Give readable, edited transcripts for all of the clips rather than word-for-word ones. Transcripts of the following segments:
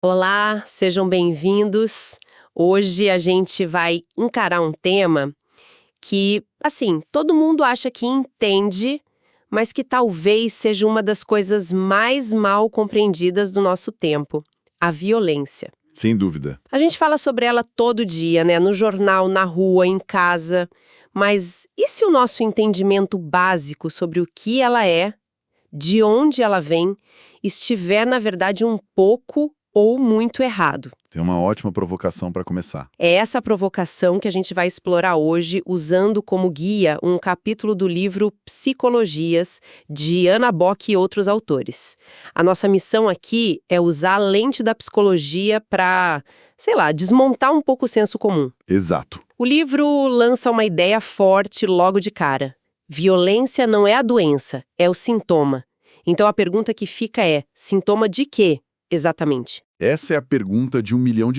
Olá, sejam bem-vindos. Hoje a gente vai encarar um tema que, assim, todo mundo acha que entende, mas que talvez seja uma das coisas mais mal compreendidas do nosso tempo: a violência. Sem dúvida. A gente fala sobre ela todo dia, né? No jornal, na rua, em casa. Mas e se o nosso entendimento básico sobre o que ela é, de onde ela vem, estiver, na verdade, um pouco ou muito errado? Tem uma ótima provocação para começar. É essa provocação que a gente vai explorar hoje, usando como guia um capítulo do livro Psicologias, de Anna Bock e outros autores. A nossa missão aqui é usar a lente da psicologia para, sei lá, desmontar um pouco o senso comum. Exato. O livro lança uma ideia forte logo de cara. Violência não é a doença, é o sintoma. Então a pergunta que fica é: sintoma de quê, exatamente? Essa é a pergunta de $1 milhão.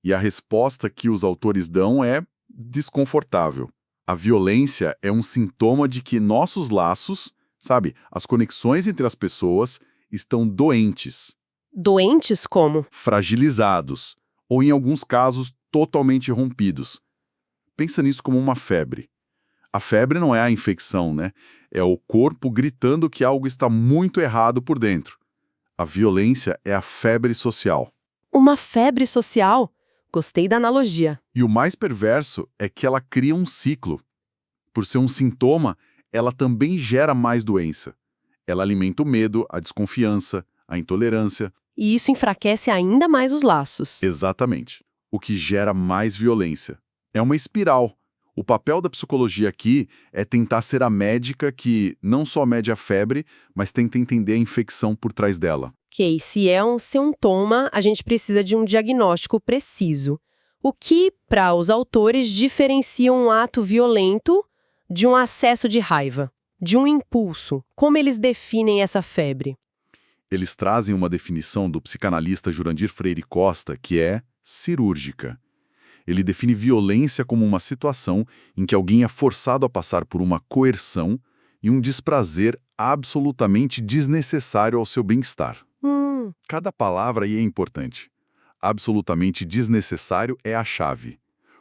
E a resposta que os autores dão é desconfortável. A violência é um sintoma de que nossos laços, sabe, as conexões entre as pessoas, estão doentes, Doentes como? fragilizados, ou em alguns casos, totalmente rompidos. Pensa nisso como uma febre. A febre não é a infecção, né? É o corpo gritando que algo está muito errado por dentro. A violência é a febre social. Uma febre social? Gostei da analogia. E o mais perverso é que ela cria um ciclo. Por ser um sintoma, ela também gera mais doença. Ela alimenta o medo, a desconfiança, a intolerância. E isso enfraquece ainda mais os laços. Exatamente. O que gera mais violência. É uma espiral. O papel da psicologia aqui é tentar ser a médica que não só mede a febre, mas tenta entender a infecção por trás dela. Ok, se é um sintoma, a gente precisa de um diagnóstico preciso. O que, para os autores, diferencia um ato violento de um acesso de raiva, de um impulso? Como eles definem essa febre? Eles trazem uma definição do psicanalista Jurandir Freire Costa que é cirúrgica. Ele define violência como uma situação em que alguém é forçado a passar por uma coerção e um desprazer absolutamente desnecessário ao seu bem-estar. Cada palavra aí é importante. Absolutamente desnecessário é a chave.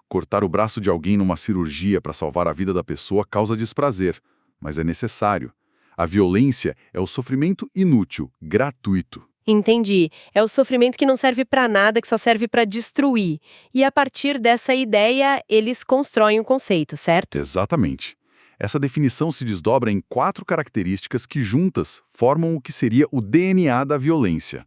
Cortar o braço de alguém numa cirurgia para salvar a vida da pessoa causa desprazer, mas é necessário. A violência é o sofrimento inútil, gratuito. Entendi. É o sofrimento que não serve para nada, que só serve para destruir. E a partir dessa ideia, eles constroem o conceito, certo? Exatamente. Essa definição se desdobra em 4 características que juntas formam o que seria o DNA da violência.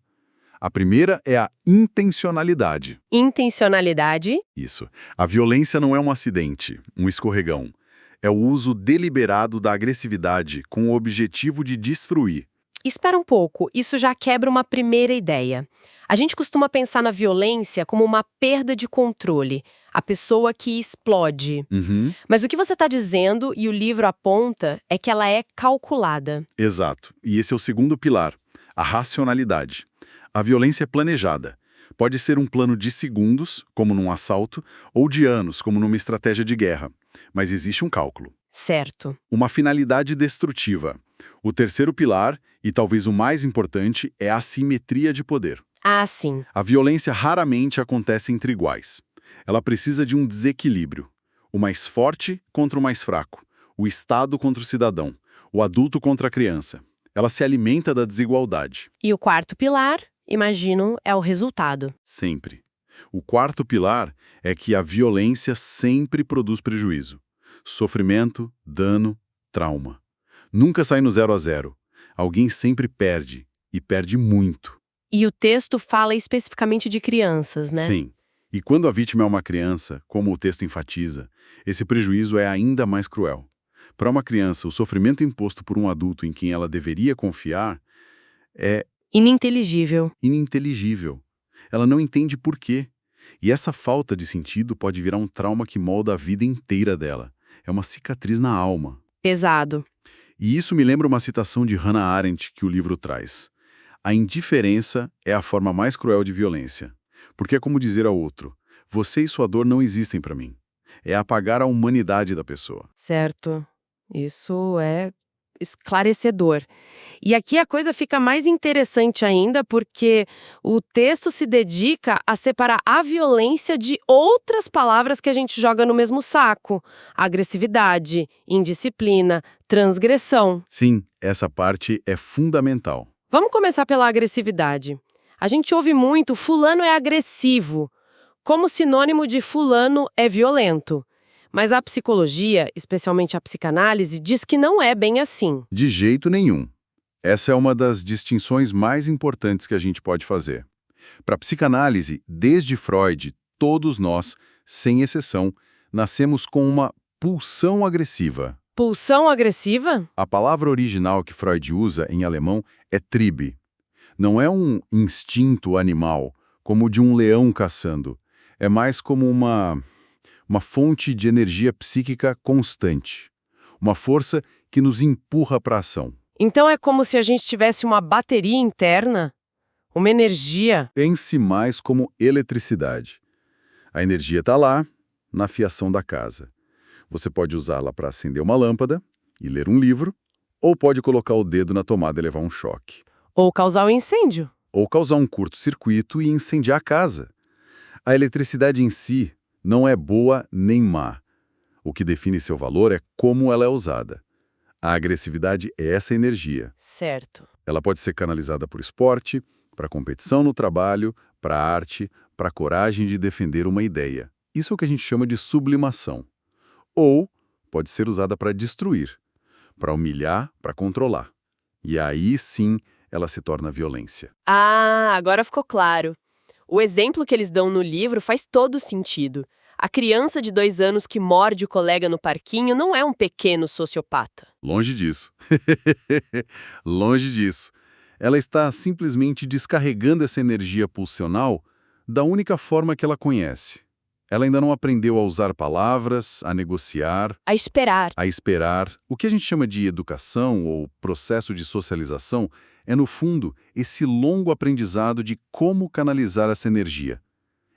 A primeira é a intencionalidade. Intencionalidade. Isso. A violência não é um acidente, um escorregão. É o uso deliberado da agressividade com o objetivo de destruir. Espera um pouco, isso já quebra uma primeira ideia. A gente costuma pensar na violência como uma perda de controle, a pessoa que explode. Mas o que você está dizendo, e o livro aponta, é que ela é calculada. Exato. E esse é o segundo pilar, a racionalidade. A violência é planejada. Pode ser um plano de segundos, como num assalto, ou de anos, como numa estratégia de guerra. Mas existe um cálculo. Certo. Uma finalidade destrutiva. O terceiro pilar, e talvez o mais importante, é a assimetria de poder. Ah, sim. A violência raramente acontece entre iguais. Ela precisa de um desequilíbrio. O mais forte contra o mais fraco. O Estado contra o cidadão. O adulto contra a criança. Ela se alimenta da desigualdade. E o quarto pilar, imagino, é o resultado. Sempre. O quarto pilar é que a violência sempre produz prejuízo. Sofrimento, dano, trauma. Nunca sai no 0 a 0. Alguém sempre perde, e perde muito. E o texto fala especificamente de crianças, né? Sim. E quando a vítima é uma criança, como o texto enfatiza, esse prejuízo é ainda mais cruel. Para uma criança, o sofrimento imposto por um adulto em quem ela deveria confiar é Ininteligível. ininteligível. Ela não entende por quê. E essa falta de sentido pode virar um trauma que molda a vida inteira dela. É uma cicatriz na alma. Pesado. E isso me lembra uma citação de Hannah Arendt que o livro traz. A indiferença é a forma mais cruel de violência. Porque é como dizer ao outro, você e sua dor não existem para mim. É apagar a humanidade da pessoa. Certo. Isso é esclarecedor. E aqui a coisa fica mais interessante ainda porque o texto se dedica a separar a violência de outras palavras que a gente joga no mesmo saco: agressividade, indisciplina, transgressão. Sim, essa parte é fundamental. Vamos começar pela agressividade. A gente ouve muito fulano é agressivo, como sinônimo de fulano é violento. Mas a psicologia, especialmente a psicanálise, diz que não é bem assim. De jeito nenhum. Essa é uma das distinções mais importantes que a gente pode fazer. Para a psicanálise, desde Freud, todos nós, sem exceção, nascemos com uma pulsão agressiva. Pulsão agressiva? A palavra original que Freud usa em alemão é Trieb. Não é um instinto animal, como o de um leão caçando. É mais como uma fonte de energia psíquica constante. Uma força que nos empurra para a ação. Então é como se a gente tivesse uma bateria interna? Uma energia? Pense mais como eletricidade. A energia está lá, na fiação da casa. Você pode usá-la para acender uma lâmpada e ler um livro, ou pode colocar o dedo na tomada e levar um choque. Ou causar um incêndio. Ou causar um curto-circuito e incendiar a casa. A eletricidade em si não é boa nem má. O que define seu valor é como ela é usada. A agressividade é essa energia. Certo. Ela pode ser canalizada por esporte, para competição no trabalho, para arte, para coragem de defender uma ideia. Isso é o que a gente chama de sublimação. Ou pode ser usada para destruir, para humilhar, para controlar. E aí sim ela se torna violência. Ah, agora ficou claro. O exemplo que eles dão no livro faz todo sentido. A criança de 2 anos que morde o colega no parquinho não é um pequeno sociopata. Longe disso. Longe disso. Ela está simplesmente descarregando essa energia pulsional da única forma que ela conhece. Ela ainda não aprendeu a usar palavras, a negociar, A esperar. a esperar. O que a gente chama de educação ou processo de socialização é, no fundo, esse longo aprendizado de como canalizar essa energia.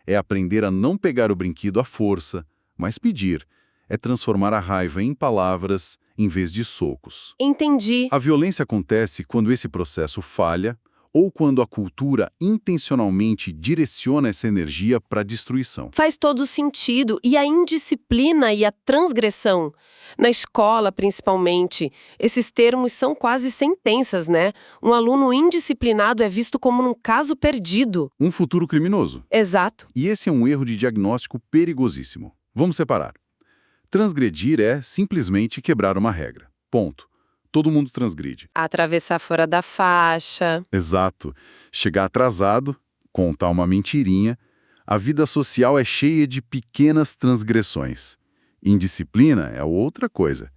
É aprender a não pegar o brinquedo à força, mas pedir. É transformar a raiva em palavras em vez de socos. Entendi. A violência acontece quando esse processo falha ou quando a cultura intencionalmente direciona essa energia para a destruição. Faz todo sentido. E a indisciplina e a transgressão? Na escola, principalmente, esses termos são quase sentenças, né? Um aluno indisciplinado é visto como um caso perdido. Um futuro criminoso. Exato. E esse é um erro de diagnóstico perigosíssimo. Vamos separar. Transgredir é simplesmente quebrar uma regra. Ponto. Todo mundo transgride. Atravessar fora da faixa. Exato. Chegar atrasado, contar uma mentirinha. A vida social é cheia de pequenas transgressões. Indisciplina é outra coisa.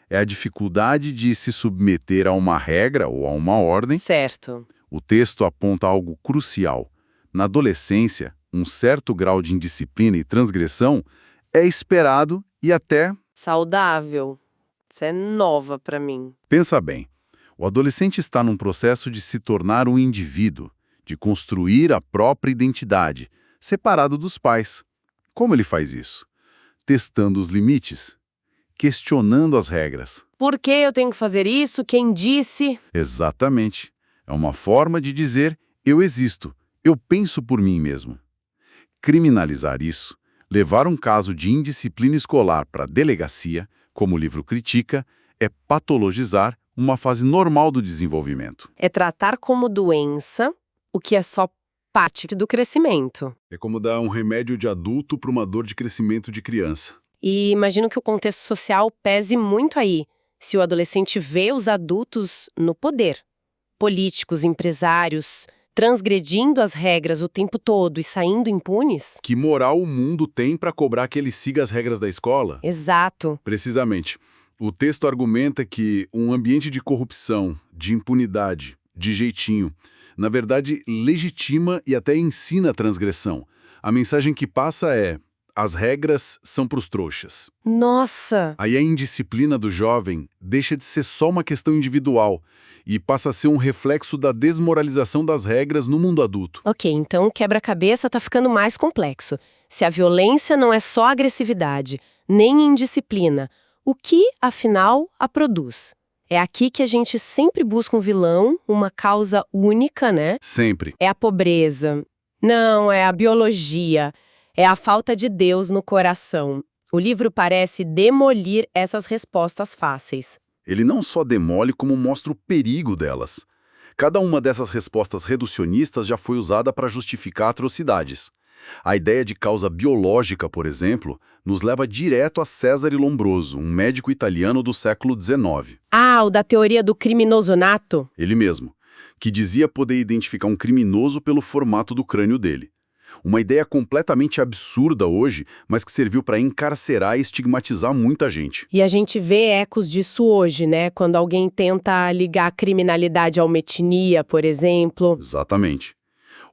É a dificuldade de se submeter a uma regra ou a uma ordem. Certo. O texto aponta algo crucial. Na adolescência, um certo grau de indisciplina e transgressão é esperado e até Saudável. Isso é nova pra mim. Pensa bem, o adolescente está num processo de se tornar um indivíduo, de construir a própria identidade, separado dos pais. Como ele faz isso? Testando os limites, questionando as regras. Por que eu tenho que fazer isso? Quem disse? Exatamente. É uma forma de dizer, eu existo, eu penso por mim mesmo. Criminalizar isso, levar um caso de indisciplina escolar para a delegacia, como o livro critica, é patologizar uma fase normal do desenvolvimento. É tratar como doença o que é só parte do crescimento. É como dar um remédio de adulto para uma dor de crescimento de criança. E imagino que o contexto social pese muito aí, se o adolescente vê os adultos no poder. Políticos, empresários, transgredindo as regras o tempo todo e saindo impunes. Que moral o mundo tem para cobrar que ele siga as regras da escola? Exato. Precisamente. O texto argumenta que um ambiente de corrupção, de impunidade, de jeitinho, na verdade legitima e até ensina a transgressão. A mensagem que passa é: as regras são pros trouxas. Nossa! Aí a indisciplina do jovem deixa de ser só uma questão individual e passa a ser um reflexo da desmoralização das regras no mundo adulto. Ok, então o quebra-cabeça tá ficando mais complexo. Se a violência não é só agressividade, nem indisciplina, o que, afinal, a produz? É aqui que a gente sempre busca um vilão, uma causa única, né? Sempre. É a pobreza. Não, é a biologia. É a falta de Deus no coração. O livro parece demolir essas respostas fáceis. Ele não só demole, como mostra o perigo delas. Cada uma dessas respostas reducionistas já foi usada para justificar atrocidades. A ideia de causa biológica, por exemplo, nos leva direto a Cesare Lombroso, um médico italiano do século XIX. Ah, o da teoria do criminoso nato? Ele mesmo, que dizia poder identificar um criminoso pelo formato do crânio dele. Uma ideia completamente absurda hoje, mas que serviu para encarcerar e estigmatizar muita gente. E a gente vê ecos disso hoje, né? Quando alguém tenta ligar a criminalidade à uma etnia, por exemplo. Exatamente.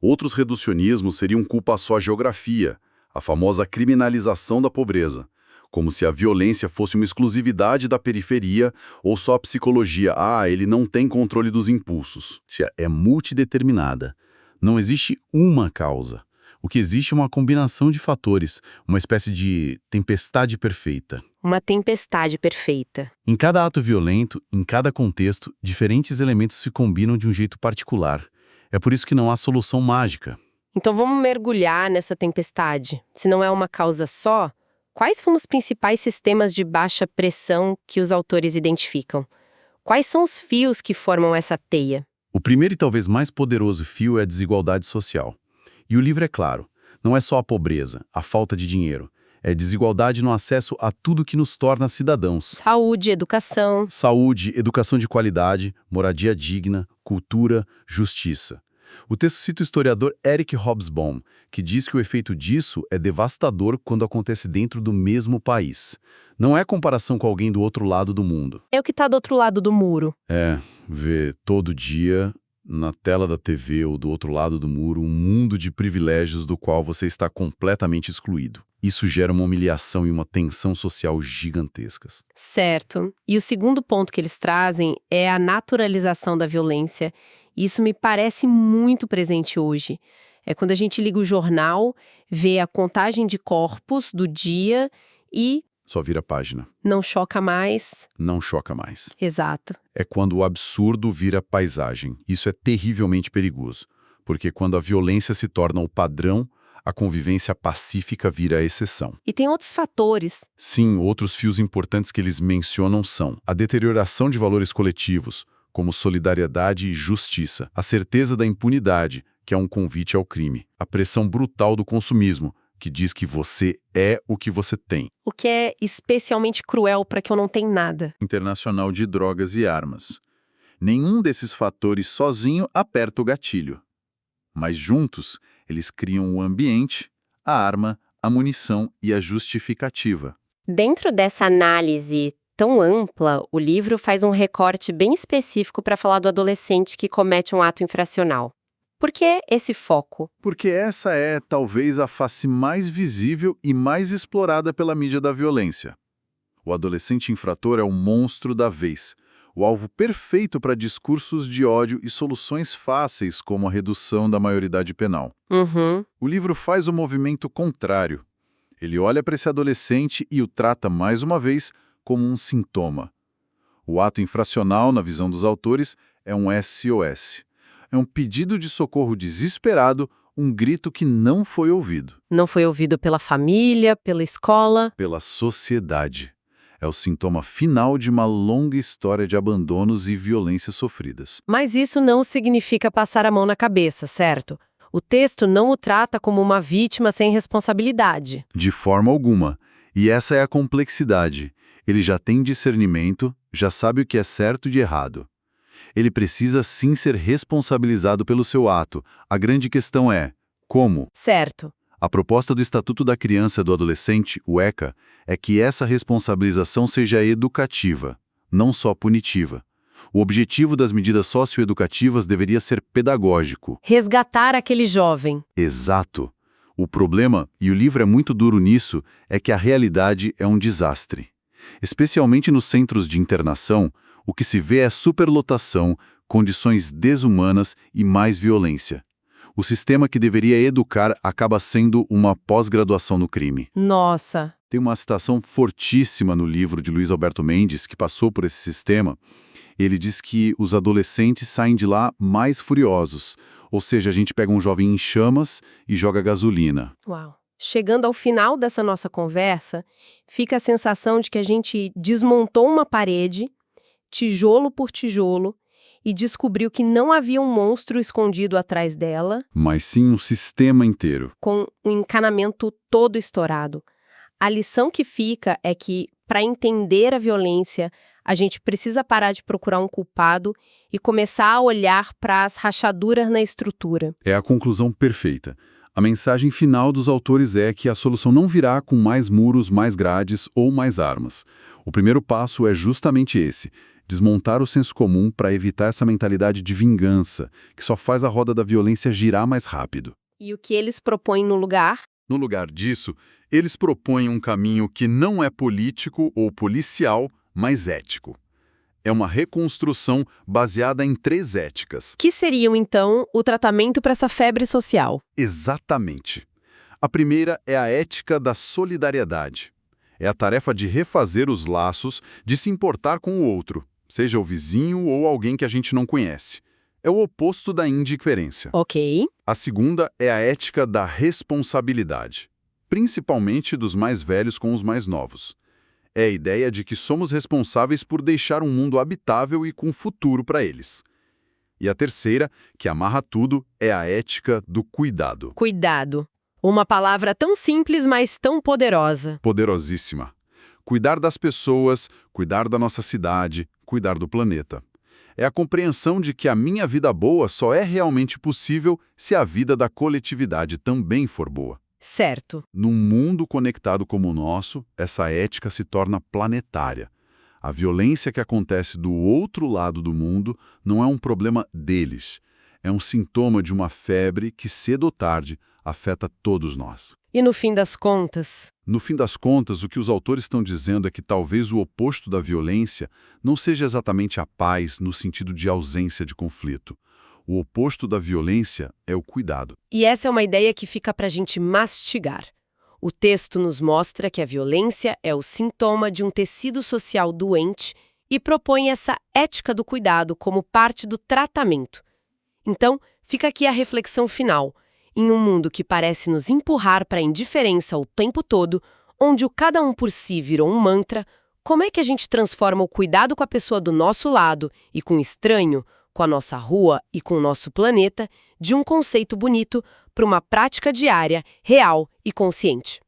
Outros reducionismos seriam culpa só à geografia, a famosa criminalização da pobreza, como se a violência fosse uma exclusividade da periferia ou só a psicologia, ele não tem controle dos impulsos. Se é multideterminada. Não existe uma causa. O que existe é uma combinação de fatores, uma espécie de tempestade perfeita. Uma tempestade perfeita. Em cada ato violento, em cada contexto, diferentes elementos se combinam de um jeito particular. É por isso que não há solução mágica. Então vamos mergulhar nessa tempestade. Se não é uma causa só, quais são os principais sistemas de baixa pressão que os autores identificam? Quais são os fios que formam essa teia? O primeiro e talvez mais poderoso fio é a desigualdade social. E o livro é claro, não é só a pobreza, a falta de dinheiro. É desigualdade no acesso a tudo que nos torna cidadãos. Saúde, educação. Saúde, educação de qualidade, moradia digna, cultura, justiça. O texto cita o historiador Eric Hobsbawm, que diz que o efeito disso é devastador quando acontece dentro do mesmo país. Não é comparação com alguém do outro lado do mundo. É o que está do outro lado do muro. É, ver todo dia, na tela da TV ou do outro lado do muro, um mundo de privilégios do qual você está completamente excluído. Isso gera uma humilhação e uma tensão social gigantescas. Certo. E o segundo ponto que eles trazem é a naturalização da violência. Isso me parece muito presente hoje. É quando a gente liga o jornal, vê a contagem de corpos do dia e... Só vira a página. Não choca mais. Não choca mais. Exato. É quando o absurdo vira paisagem. Isso é terrivelmente perigoso, porque quando a violência se torna o padrão, a convivência pacífica vira a exceção. E tem outros fatores. Sim, outros fios importantes que eles mencionam são a deterioração de valores coletivos, como solidariedade e justiça, a certeza da impunidade, que é um convite ao crime, a pressão brutal do consumismo, que diz que você é o que você tem. O que é especialmente cruel para que eu não tenha nada. Internacional de drogas e armas. Nenhum desses fatores sozinho aperta o gatilho. Mas juntos, eles criam o ambiente, a arma, a munição e a justificativa. Dentro dessa análise tão ampla, o livro faz um recorte bem específico para falar do adolescente que comete um ato infracional. Por que esse foco? Porque essa é, talvez, a face mais visível e mais explorada pela mídia da violência. O adolescente infrator é o monstro da vez, o alvo perfeito para discursos de ódio e soluções fáceis como a redução da maioridade penal. O livro faz o movimento contrário. Ele olha para esse adolescente e o trata, mais uma vez, como um sintoma. O ato infracional, na visão dos autores, é um SOS. É um pedido de socorro desesperado, um grito que não foi ouvido. Não foi ouvido pela família, pela escola. Pela sociedade. É o sintoma final de uma longa história de abandonos e violências sofridas. Mas isso não significa passar a mão na cabeça, certo? O texto não o trata como uma vítima sem responsabilidade. De forma alguma. E essa é a complexidade. Ele já tem discernimento, já sabe o que é certo e de errado. Ele precisa sim ser responsabilizado pelo seu ato. A grande questão é, como? Certo. A proposta do Estatuto da Criança e do Adolescente, o ECA, é que essa responsabilização seja educativa, não só punitiva. O objetivo das medidas socioeducativas deveria ser pedagógico. Resgatar aquele jovem. Exato. O problema, e o livro é muito duro nisso, é que a realidade é um desastre. Especialmente nos centros de internação, o que se vê é superlotação, condições desumanas e mais violência. O sistema que deveria educar acaba sendo uma pós-graduação no crime. Nossa. Tem uma citação fortíssima no livro de Luiz Alberto Mendes, que passou por esse sistema, Ele diz que os adolescentes saem de lá mais furiosos, ou seja, a gente pega um jovem em chamas e joga gasolina. Uau! Chegando ao final dessa nossa conversa, fica a sensação de que a gente desmontou uma parede, tijolo por tijolo, e descobriu que não havia um monstro escondido atrás dela, Mas sim um sistema inteiro. com o encanamento todo estourado. A lição que fica é que, para entender a violência, a gente precisa parar de procurar um culpado e começar a olhar para as rachaduras na estrutura. É a conclusão perfeita. A mensagem final dos autores é que a solução não virá com mais muros, mais grades ou mais armas. O primeiro passo é justamente esse: desmontar o senso comum para evitar essa mentalidade de vingança, que só faz a roda da violência girar mais rápido. E o que eles propõem no lugar? No lugar disso, eles propõem um caminho que não é político ou policial, mas ético. É uma reconstrução baseada em 3 éticas. Que seriam, então, o tratamento para essa febre social? Exatamente. A primeira é a ética da solidariedade. É a tarefa de refazer os laços, de se importar com o outro, seja o vizinho ou alguém que a gente não conhece. É o oposto da indiferença. Ok. A segunda é a ética da responsabilidade, principalmente dos mais velhos com os mais novos. É a ideia de que somos responsáveis por deixar um mundo habitável e com futuro para eles. E a terceira, que amarra tudo, é a ética do cuidado. Cuidado. Uma palavra tão simples, mas tão poderosa. Poderosíssima. Cuidar das pessoas, cuidar da nossa cidade, cuidar do planeta. É a compreensão de que a minha vida boa só é realmente possível se a vida da coletividade também for boa. Certo. Num mundo conectado como o nosso, essa ética se torna planetária. A violência que acontece do outro lado do mundo não é um problema deles. É um sintoma de uma febre que, cedo ou tarde, afeta todos nós. E no fim das contas? No fim das contas, o que os autores estão dizendo é que talvez o oposto da violência não seja exatamente a paz no sentido de ausência de conflito. O oposto da violência é o cuidado. E essa é uma ideia que fica para a gente mastigar. O texto nos mostra que a violência é o sintoma de um tecido social doente e propõe essa ética do cuidado como parte do tratamento. Então, fica aqui a reflexão final. Em um mundo que parece nos empurrar para a indiferença o tempo todo, onde o cada um por si virou um mantra, como é que a gente transforma o cuidado com a pessoa do nosso lado e com o estranho, com a nossa rua e com o nosso planeta, de um conceito bonito para uma prática diária, real e consciente?